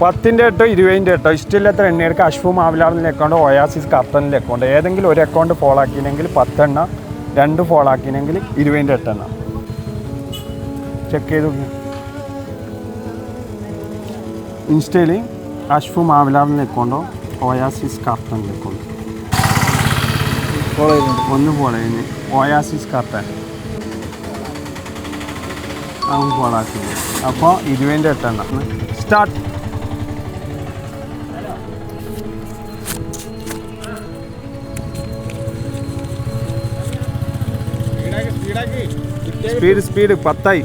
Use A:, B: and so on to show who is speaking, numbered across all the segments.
A: 10ന്റെ 8 20ന്റെ 8 ഇഷ്ടമില്ലാത്ത എണ്ണയെടുക്കുക. അഷ്ഫു മാവിലാറിൻ്റെ account, oasis കർട്ടനിലെ account, ഏതെങ്കിലും ഒരു അക്കൗണ്ട് ഫോളോ ആക്കിയെങ്കിൽ 10 എണ്ണ, 2 ഫോളോ ആക്കിയെങ്കിൽ 20ന്റെ 8 എണ്ണ. ചെക്ക് ചെയ്ത് നോക്കി. ഇൻസ്റ്റയിൽ അഷ്ഫു മാവിലാറിൻ്റെ അക്കൗണ്ടോ ഒയാസിസ് കർട്ടനിലെ അക്കൗണ്ട് ഒന്ന് ഫോളോ ചെയ്യുന്നു. ഒയാസിസ് കർട്ടൻ അവൻ ഫോളോ ആക്കി. അപ്പോൾ 20ന്റെ 8 എണ്ണ. സ്റ്റാർട്ട്. Speed 10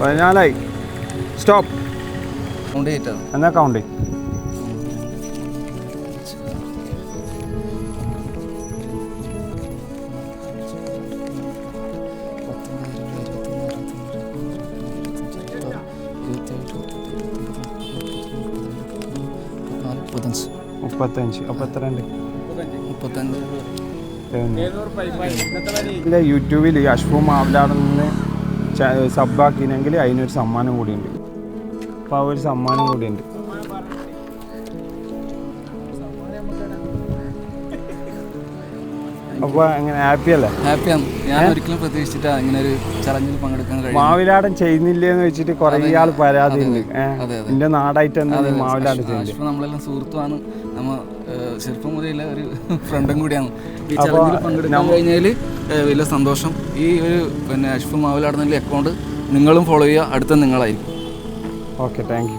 A: 14 stop. എന്നാ കൗണ്ട്. മുപ്പത്തഞ്ച്. അപ്പോൾ എത്ര ഉണ്ട്? യൂട്യൂബിൽ അഷ്ഫു മാവിലാറിന് സബ്ബാക്കിനെങ്കിൽ അതിനൊരു സമ്മാനം കൂടിയുണ്ട്. അപ്പോൾ ആ ഒരു സമ്മാനം കൂടിയുണ്ട്. അപ്പോൾ അങ്ങനെ ഹാപ്പിയല്ലേ?
B: ഹാപ്പിയാണ്. ഞാൻ ഒരിക്കലും പ്രതീക്ഷിച്ചിട്ടാ ഇങ്ങനെ ഒരു ചലഞ്ചിൽ പങ്കെടുക്കാൻ കഴിയും.
A: മാവിലാടൻ ചെയ്യുന്നില്ലേന്ന് വെച്ചിട്ട് കുറേ ആൾ പരാതി ഉണ്ട്. എൻ്റെ നാടായിട്ട് തന്നെ മാവിലാടൻ ചെയ്യുന്നത്.
B: നമ്മളെല്ലാം സുഹൃത്തുമാണ്. നമ്മ ചെറുപ്പം മുതലുള്ള ഒരു ഫ്രണ്ടും കൂടിയാണ്. ഈ ചലഞ്ചിൽ പങ്കെടുക്കാൻ കഴിഞ്ഞാൽ വലിയ സന്തോഷം. ഈ ഒരു അഷ്ഫു മാവിലാടുന്നതിൻ്റെ അക്കൗണ്ട് നിങ്ങളും ഫോളോ ചെയ്യുക. അടുത്ത നിങ്ങളായിരിക്കും.
A: Okay, thank you.